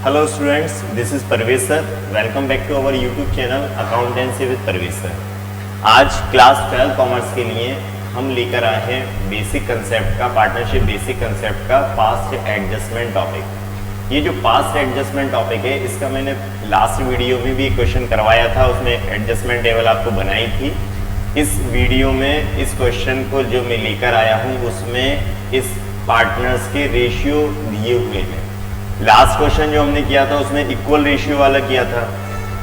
Hello students, this is Parvez sir. Welcome back to our YouTube channel accountancy with Parvez sir. आज class 12 commerce के लिए हम लेकर आए हैं बेसिक कंसेप्ट का, पार्टनरशिप बेसिक कंसेप्ट का पास्ट एडजस्टमेंट टॉपिक। ये जो पास्ट एडजस्टमेंट टॉपिक है, इसका मैंने लास्ट वीडियो में भी क्वेश्चन करवाया था, उसमें एडजस्टमेंट टेबल आपको बनाई थी। इस वीडियो में इस क्वेश्चन को जो मैं लेकर आया हूँ उसमें इस पार्टनर्स के रेशियो दिए हुए हैं। लास्ट क्वेश्चन जो हमने किया था उसमें इक्वल रेशियो वाला किया था।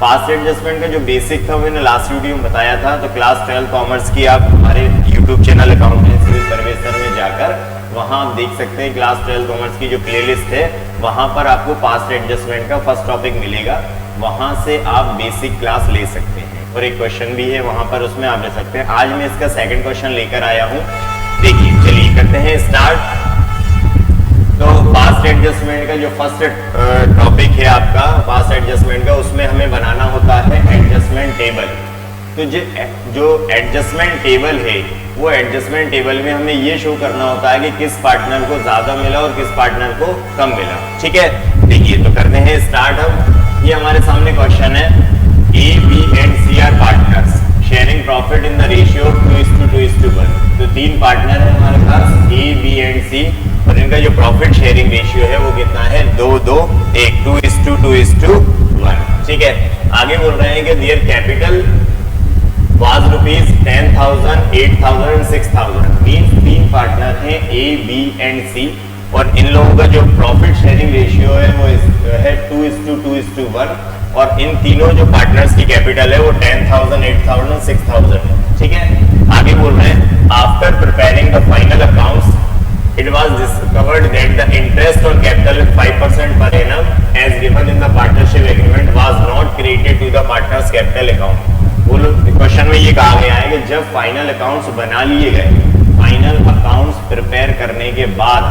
पास्ट एडजस्टमेंट का जो बेसिक था मैंने लास्ट वीडियो में बताया था। तो क्लास 12 कॉमर्स की आप हमारे YouTube channel accountancy with Parvez sir में जाकर वहां आप देख सकते हैं क्लास 12 कॉमर्स की जो प्लेलिस्ट है, वहां पर आपको पास्ट एडजस्टमेंट का फर्स्ट टॉपिक मिलेगा। वहां से आप बेसिक क्लास ले सकते हैं और एक क्वेश्चन भी है वहां पर, उसमें आप ले सकते हैं। आज मैं इसका सेकेंड क्वेश्चन लेकर आया हूँ। देखिए, चलिए करते हैं स्टार्ट। तो पास्ट एडजस्टमेंट का जो फर्स्ट टॉपिक है आपका पास्ट एडजस्टमेंट का, उसमें हमें बनाना होता है एडजस्टमेंट टेबल। तो जो एडजस्टमेंट टेबल है, वो एडजस्टमेंट टेबल में हमें ये शो करना होता है कि किस पार्टनर को ज्यादा मिला और किस पार्टनर को कम मिला। ठीक है, देखिए तो करते हैं स्टार्ट। अब ये हमारे सामने क्वेश्चन है, A B and C are partners sharing profit in the ratio 2:1। तो तीन पार्टनर है हमारे पास, ए बी एंड सी, और इनका जो प्रॉफिट शेयरिंग रेशियो है वो कितना है, 2:1, 2:1। ठीक है, आगे बोल रहे हैं कि देयर कैपिटल वाज ₹10,000, 8,000 एंड 6,000। तीन पार्टनर हैं ए बी एंड सी, और इन लोगों का जो प्रॉफिट शेयरिंग रेशियो है वो है 2:1, और इन तीनों जो पार्टनर्स की कैपिटल है वो 10,000, 8,000 और 6,000 है। ठीक है, आगे बोल रहे हैं after preparing the final accounts it was discovered that the interest on capital with 5% per annum as given in the partnership agreement was not credited to the partners capital account। बोलो, क्वेश्चन में ये कहा गया है कि जब final accounts बना लिए गए, फाइनल अकाउंट्स प्रिपेयर करने के बाद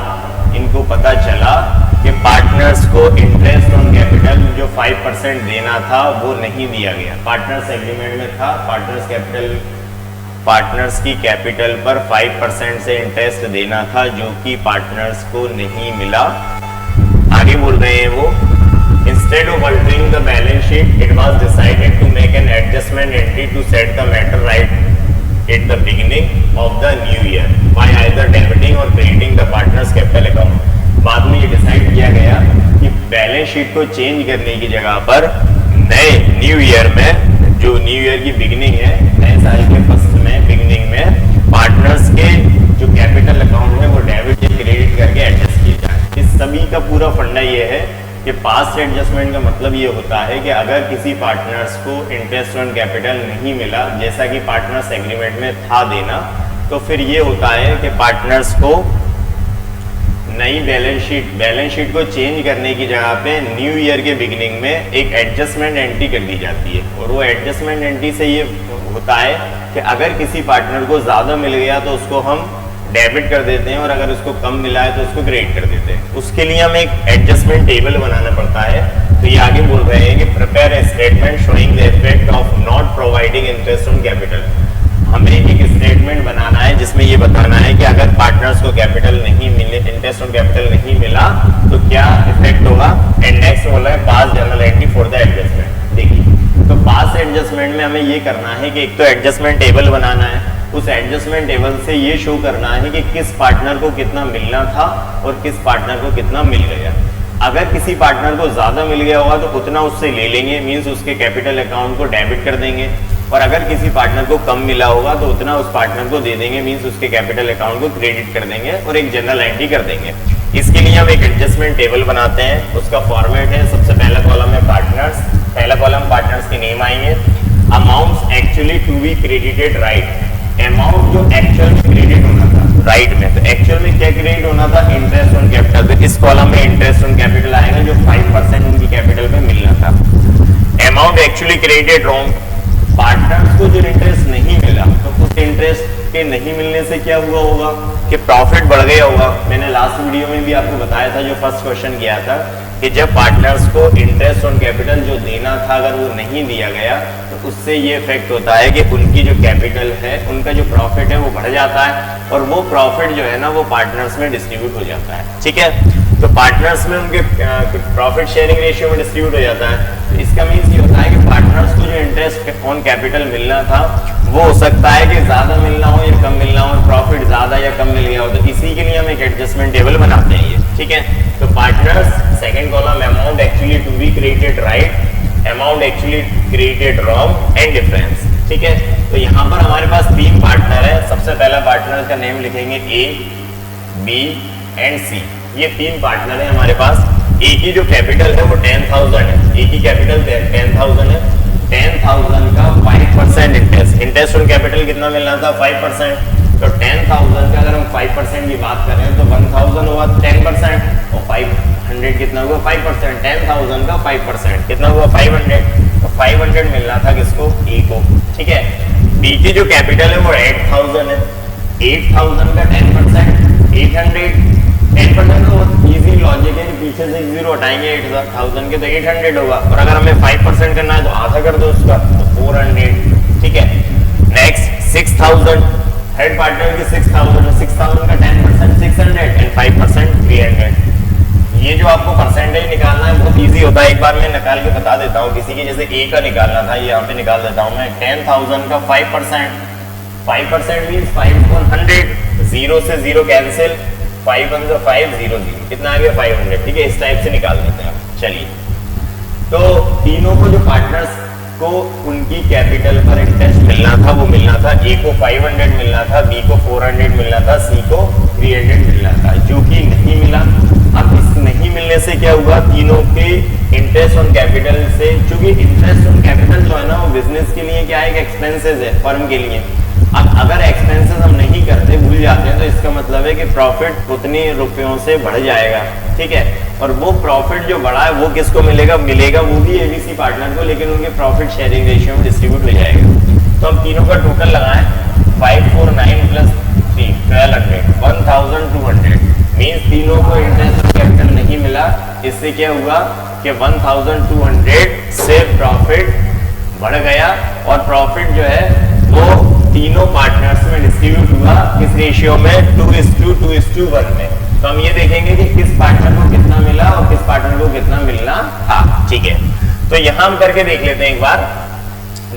इनको पता चला कि पार्टनर्स को इंटरेस्ट ऑन कैपिटल जो 5% देना था वो नहीं दिया गया। पार्टनर्स एग्रीमेंट में था पार्टनर्स की कैपिटल पर 5% से इंटरेस्ट देना था, जो कि पार्टनर्स को नहीं मिला। आगे बोल रहे हैं वो, instead of altering the balance sheet it was decided to make an adjustment entry to set the matter right at the beginning of the new year by either debiting or crediting the partners capital account. बाद में ये decide किया गया कि balance sheet को change करने की जगह पर नए न्यू ईयर में, जो न्यू ईयर की बिगिनिंग है, नए साल के फर्स्ट में बिगिनिंग में पार्टनर्स के जो कैपिटल अकाउंट है वो डेबिट या क्रेडिट करके एडजस्ट किए जाए। इस सभी का पूरा फंडा ये है कि पास्ट एडजस्टमेंट का मतलब ये होता है कि अगर किसी पार्टनर्स को इंटरेस्ट ऑन कैपिटल नहीं मिला, जैसा कि पार्टनर्स एग्रीमेंट में था देना, तो फिर ये होता है कि पार्टनर्स को नई बैलेंस शीट को चेंज करने की जगह पे न्यू ईयर के बिगिनिंग में एक एडजस्टमेंट एंट्री कर दी जाती है। और वो एडजस्टमेंट एंट्री से ये होता है कि अगर किसी पार्टनर को ज़्यादा मिल गया तो उसको हम डेबिट कर देते हैं, और अगर उसको कम मिला है तो उसको क्रेडिट कर देते हैं। उसके लिए हमें एक एडजस्टमेंट टेबल बनाना पड़ता है। तो ये आगे बोल रहे हैं कि prepare a statement showing the effect of not providing interest on capital. हमें एक स्टेटमेंट बनाना है जिसमें ये बताना है कि अगर पार्टनर्स को कैपिटल नहीं मिले, इंटरेस्ट ऑन कैपिटल नहीं मिला, तो क्या इफेक्ट होगा। एंड नेक्स्ट बोला है पास journal entry for the adjustment. देखिए, तो पास एडजस्टमेंट में हमें ये करना है कि एक तो एडजस्टमेंट टेबल बनाना है, उस एडजस्टमेंट टेबल से ये शो करना है कि किस पार्टनर को कितना मिलना था और किस पार्टनर को कितना मिल गया। अगर किसी पार्टनर को ज्यादा मिल गया होगा तो उतना उससे ले लेंगे, मींस उसके कैपिटल अकाउंट को डेबिट कर देंगे, और अगर किसी पार्टनर को कम मिला होगा तो उतना उस पार्टनर को दे देंगे, मींस उसके कैपिटल अकाउंट को क्रेडिट कर देंगे और एक जनरल एंट्री कर देंगे। इसके लिए हम एक एडजस्टमेंट टेबल बनाते हैं। उसका फॉर्मेट है, सबसे पहला कॉलम है पार्टनर्स, पहला कॉलम पार्टनर्स के नेम आएंगे। Amounts actually to be credited right, amount जो एक्चुअल में क्रेडिट होना था राइट में, तो एक्चुअल में क्या क्रेडिट होना था, इंटरेस्ट ऑन कैपिटल। तो इस कॉलम में इंटरेस्ट ऑन कैपिटल आएगा जो 5% उनकी कैपिटल पे मिलना था। Amount actually credited wrong, partners को जो इंटरेस्ट नहीं मिला तो उस इंटरेस्ट के नहीं मिलने से क्या हुआ होगा कि प्रॉफिट बढ़ गया होगा। मैंने लास्ट वीडियो में भी आपको बताया था, जो फर्स्ट क्वेश्चन किया था, कि जब पार्टनर्स को इंटरेस्ट ऑन कैपिटल जो देना था अगर वो नहीं दिया गया तो उससे ये इफेक्ट होता है कि उनकी जो कैपिटल है, उनका जो प्रॉफिट है वो बढ़ जाता है, और वो प्रॉफिट जो है ना वो पार्टनर्स में डिस्ट्रीब्यूट हो जाता है। ठीक है, तो पार्टनर्स में उनके प्रॉफिट शेयरिंग रेशियो में डिस्ट्रीब्यूट हो जाता है। तो इसका मीन्स ये होता है कि पार्टनर्स को जो इंटरेस्ट ऑन कैपिटल मिलना था वो हो सकता है कि ज्यादा मिलना हो या कम मिलना हो, प्रॉफिट ज्यादा या कम मिल गया हो। तो इसी के लिए हम एक एडजस्टमेंट टेबल बनाते हैं ये, ठीक है। तो partners second column amount actually to be created right, amount actually created wrong and difference, ठीक है। तो यहाँ पर हमारे पास 3 पार्टनर है। सबसे पहला पार्टनर का नेम लिखेंगे ए, बी एंड सी। ये 3 पार्टनर है हमारे पास। ए की जो कैपिटल है वो 10,000 है, ए की कैपिटल 10,000 है। 10,000 का 5% इंटरेस्ट ऑन कैपिटल कितना मिलना था 5%। तो 10,000 का अगर हम 5% की बात करें तो 1,000 हुआ 10% और 500 कितना हुआ 5%। 10,000 का 5% कितना हुआ 500। तो 500 मिलना था किसको, ए को, ठीक है। बी की जो कैपिटल है वो 8,000 है। 8,000 का 10% 800। 10% तो इजी लॉजिक है, पीछे से 0 हटाएंगे 8,000 के तो 800 होगा। और अगर हमें 5% करना है तो आधा कर दो उसका, तो 400, ठीक है। नेक्स्ट 6,000, थर्ड पार्टनर की 6,000 का 10% 600 एंड 5% 300। ये जो आपको परसेंटेज निकालना है बहुत इजी होता है, एक बार मैं निकाल के बता देता हूँ। किसी की जैसे ए का निकालना था, ये यहाँ पे निकाल देता हूँ मैं। 10,000 का 5% मीन्स 5/100, 0 से 0 कैंसिल, 5 1 5 0 0 कितना आ गया 500, ठीक है। इस टाइप से निकाल देते हैं। चलिए, तो तीनों को जो पार्टनर्स को उनकी कैपिटल पर इंटरेस्ट मिलना था वो मिलना था। ए को 500 मिलना था, बी को 400 मिलना था, सी को 300 मिलना था, जो कि नहीं मिला। अब इस नहीं मिलने से क्या हुआ, तीनों के इंटरेस्ट ऑन कैपिटल से, क्योंकि इंटरेस्ट ऑन कैपिटल जो है ना वो बिजनेस के लिए क्या है, एक एक्सपेंसेस है फर्म के लिए। अब अगर एक्सपेंसेस हम नहीं करते, भूल जाते हैं, तो इसका मतलब है कि प्रॉफिट उतने रुपयों से बढ़ जाएगा, ठीक है। और वो प्रॉफिट जो बढ़ा है वो किसको मिलेगा, वो भी एबीसी पार्टनर को, लेकिन उनके प्रॉफिट शेयरिंग रेशियो में डिस्ट्रीब्यूट हो जाएगा। तो हम तीनों का टोटल लगाएं 549 प्लस 3 1200 1200 मीन्स तीनों को इंटरेस्ट कैपिटल नहीं मिला। इससे क्या हुआ कि 1200 से प्रॉफिट बढ़ गया और प्रॉफिट जो है वो तीनों पार्टनर्स में डिस्ट्रीब्यूट हुआ किस रेशियो में, 2:1 में। तो हम ये देखेंगे कि किस पार्टनर को कितना मिला और किस पार्टनर को कितना मिलना था, ठीक है। तो यहां हम करके देख लेते हैं एक बार।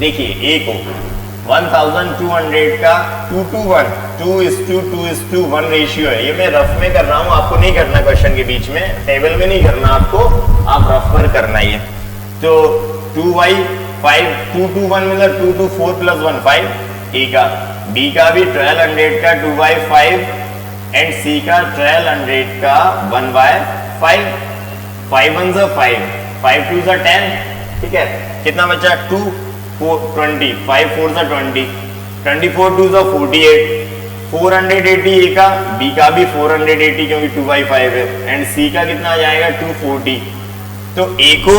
देखिए ए को 1200 का 2:1 रेशियो है। ये मैं रफ में कर रहा हूं, आपको नहीं करना क्वेश्चन के बीच में, टेबल में नहीं करना आपको, आप रफ पर करना है। तो 2/5 2:1 मतलब 2 to 4 + 1 5 ए का, बी का भी 1200 का 2/5 एंड सी का 1200 का 1/5 5 1 5 5 2 10, ठीक है। कितना बचा 2 4 20 5 4 20 24 2 48 480 ए का, बी का भी 480 क्योंकि 2/5 है एंड सी का कितना आ जाएगा 240। तो ए को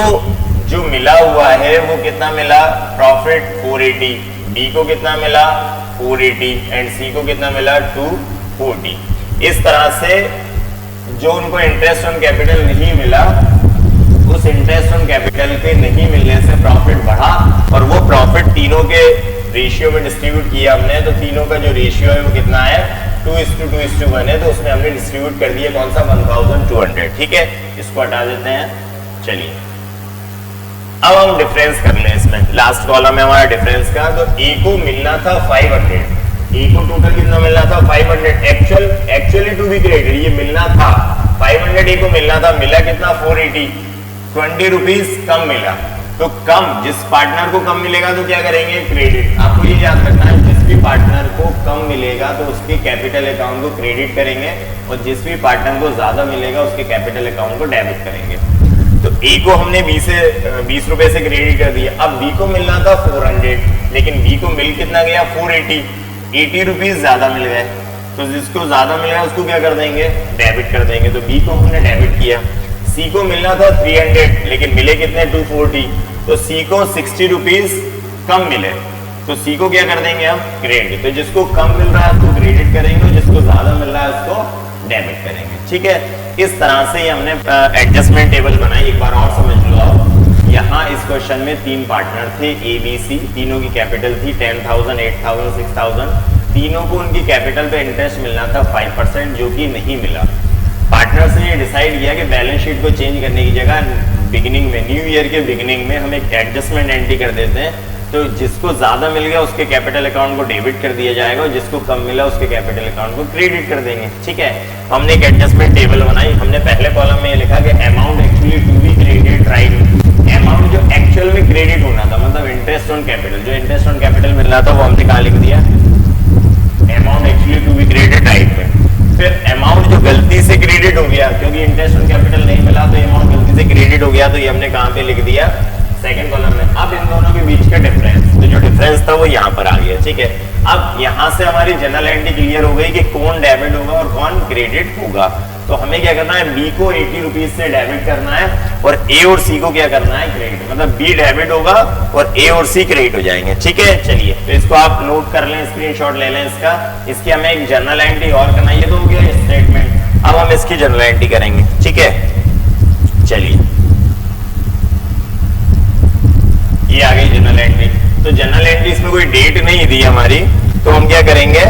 जो मिला हुआ है वो कितना मिला, प्रॉफिट 480, बी को कितना मिला 480 एंड सी को कितना मिला 240। इस तरह से जो उनको इंटरेस्ट ऑन कैपिटल नहीं मिला, उस इंटरेस्ट ऑन कैपिटल के नहीं मिलने से प्रॉफिट बढ़ा और वो प्रॉफिट तीनों के रेशियो में डिस्ट्रीब्यूट किया हमने। तो तीनों का जो रेशियो है वो कितना है 2:2:1 है, तो उसमें हमने डिस्ट्रीब्यूट कर दिया कौन सा 1200, ठीक है। इसको हटा देते हैं। चलिए अब हम डिफरेंस कर लें इसमें, लास्ट कॉलम है हमारा डिफरेंस का। तो ए को मिलना था 500, ए को टोटल कितना मिलना था 500, एक्चुअली टू बी क्रेडिट, ये मिलना था 500 ए को मिलना था, मिला कितना 480, 20 रुपीज कम मिला। तो कम, जिस पार्टनर को कम मिलेगा तो क्या करेंगे, क्रेडिट। आपको ये याद रखना है, जिस भी पार्टनर को कम मिलेगा तो उसके कैपिटल अकाउंट को क्रेडिट करेंगे और जिस भी पार्टनर को ज्यादा मिलेगा उसके कैपिटल अकाउंट को डेबिट करेंगे। तो ए को हमने 20 रुपए से क्रेडिट कर दिया। अब बी को मिलना था 400, लेकिन बी को मिल कितना गया 480, 80 रुपीज ज्यादा मिल गए। तो जिसको ज्यादा मिल गया उसको क्या कर देंगे, डेबिट कर देंगे। तो बी को हमने डेबिट किया। सी को मिलना था 300, लेकिन मिले कितने 240, तो सी को 60 रुपीज कम मिले, तो सी को क्या कर देंगे हम, क्रेडिट। तो जिसको कम मिल रहा है उसको क्रेडिट करेंगे और जिसको ज्यादा मिल रहा है उसको डेबिट करेंगे, ठीक है। इस तरह से हमने एडजस्टमेंट टेबल बनाई। एक बार और समझ लो आप, यहाँ इस क्वेश्चन में 3 पार्टनर थे ए बी सी, तीनों की कैपिटल थी 10,000 8,000 6,000। तीनों को उनकी कैपिटल पे इंटरेस्ट मिलना था 5%, जो कि नहीं मिला। पार्टनर्स ने डिसाइड किया कि बैलेंस शीट को चेंज करने की जगह बिगिनिंग में, न्यू ईयर के बिगिनिंग में हम एक एडजस्टमेंट एंट्री कर देते हैं। तो जिसको ज्यादा मिल गया उसके कैपिटल अकाउंट को डेबिट कर दिया जाएगा और जिसको कम मिला उसके कैपिटल अकाउंट को क्रेडिट कर देंगे। ठीक है, हमने एक एडजस्टमेंट टेबल बनाई। हमने पहले कॉलम में ये लिखा कि amount actually to be credit right, amount जो एक्चुअल में क्रेडिट होना था, मतलब इंटरेस्ट ऑन कैपिटल, जो इंटरेस्ट ऑन कैपिटल मिल रहा था वो हमने कहाँ लिख दिया, amount actually to be credit right में। फिर अमाउंट जो गलती से क्रेडिट हो गया, क्योंकि इंटरेस्ट ऑन कैपिटल नहीं मिला तो अमाउंट गलती से क्रेडिट हो गया, तो ये हमने कहाँ पे लिख दिया, सेकंड कॉलम में। अब इन दोनों के बीच का डिफरेंस, तो जो डिफरेंस था वो यहाँ पर आ गया। ठीक है, अब यहाँ से हमारी जनरल एंट्री क्लियर हो गई कि कौन डेबिट होगा और कौन क्रेडिट होगा। तो हमें क्या करना है, बी को 80 रुपीज से डेबिट करना है और ए और सी को क्या करना है, क्रेडिट, मतलब बी डेबिट होगा और ए और सी क्रेडिट हो जाएंगे। ठीक है, चलिए तो इसको आप नोट कर लें, स्क्रीनशॉट ले लें इसका। इसकी हमें एक जनरल एंट्री और करना है, ये तो हो गया स्टेटमेंट। अब हम इसकी जनरल एंट्री करेंगे। ठीक है, चलिए ये आ गई जनरल एंट्री। तो जनरल एंट्री इसमें कोई डेट नहीं दी हमारी, तो हम क्या करेंगे,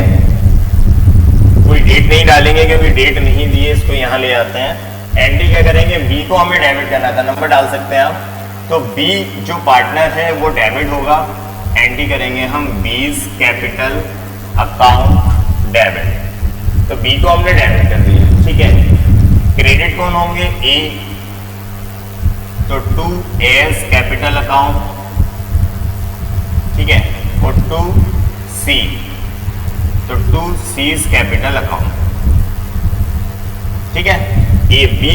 कोई डेट नहीं डालेंगे क्योंकि डेट नहीं दी है, इसको यहाँ ले आते हैं। एंट्री क्या करेंगे, बी को हमें डेबिट करना था, नंबर डाल सकते हैं आप। तो बी जो पार्टनर है वो डेबिट होगा, एंट्री करेंगे हम बीज कैपिटल अकाउंट डेबिट। तो बी को हमने डेबिट कर दिया। ठीक है, क्रेडिट कौन होंगे, ए, तो टू एस कैपिटल अकाउंट, ठीक है, और टू सी, तो टू सीज कैपिटल अकाउंट। ठीक है, ए बी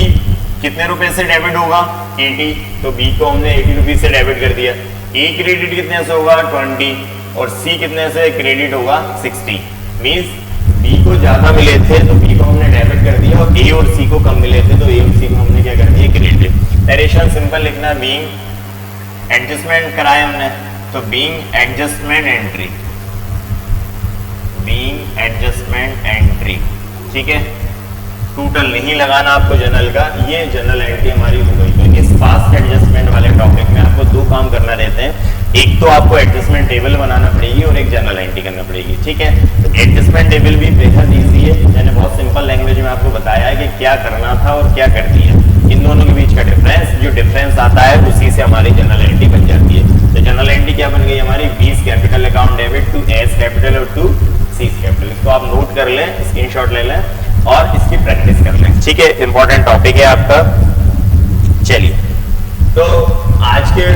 कितने रुपए से डेबिट होगा, 80, तो बी को हमने 80 रुपीज से डेबिट कर दिया। ए क्रेडिट कितने से होगा, 20, और सी कितने से क्रेडिट होगा, 60। मींस बी को ज्यादा मिले थे तो बी को हमने डेबिट कर दिया, और ए और सी को कम मिले थे तो ए और सी को हमने क्या कर दिया, क्रेडिट। नरेशन सिंपल लिखना, बीइंग एडजस्टमेंट कराए हमने, तो being adjustment entry, being adjustment entry. ठीक है, टोटल नहीं लगाना आपको जनरल का, ये जनरल एंट्री हमारी हो गई। तो इस फास्ट एडजस्टमेंट वाले टॉपिक में आपको दो काम करना रहते हैं, एक तो आपको एडजस्टमेंट टेबल बनाना पड़ेगी और एक जनरल एंट्री करना पड़ेगी। ठीक है, तो एडजस्टमेंट टेबल भी बेहद ईजी है, मैंने बहुत सिंपल लैंग्वेज में आपको बताया है कि क्या करना था और क्या कर दिया। इन दोनों के बीच का डिफरेंस, जो डिफरेंस आता है उसी से हमारी जनरल एंट्री बन जाती है। तो जनरल एंट्री क्या बन गई हमारी, B's capital account debit to S capital और टू सी कैपिटल। इसको आप नोट कर लें, स्क्रीनशॉट ले लें और इसकी प्रैक्टिस कर लें। ठीक है, इंपॉर्टेंट टॉपिक है आपका। चलिए, तो आज के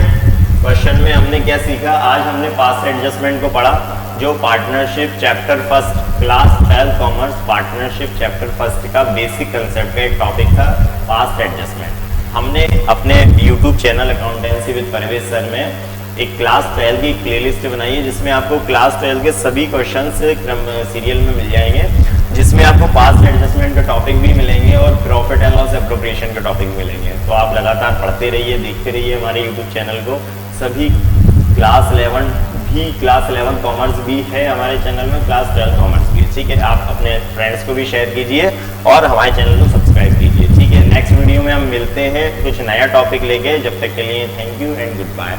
क्वेश्चन में हमने क्या सीखा, आज हमने पास्ट एडजस्टमेंट को पढ़ा, जो partnership chapter first class 12 commerce partnership chapter first का बेसिक कंसेप्ट का एक टॉपिक था, पास्ट एडजस्टमेंट। हमने अपने YouTube channel accountancy with Parvez sir में एक क्लास 12 की प्लेलिस्ट बनाई है, जिसमें आपको क्लास 12 के सभी क्वेश्चन सीरियल में मिल जाएंगे, जिसमें आपको पास्ट एडजस्टमेंट के टॉपिक भी मिलेंगे और प्रॉफिट एंड लॉस एप्रोप्रिएशन के टॉपिक मिलेंगे। तो आप लगातार पढ़ते रहिए, देखते रहिए हमारे यूट्यूब चैनल को। सभी क्लास 11 कॉमर्स भी है हमारे चैनल में, क्लास 12 कॉमर्स भी। ठीक है, आप अपने फ्रेंड्स को भी शेयर कीजिए और हमारे चैनल को सब्सक्राइब कीजिए। ठीक है, नेक्स्ट वीडियो में हम मिलते हैं कुछ नया टॉपिक लेके, जब तक के लिए thank you and good bye.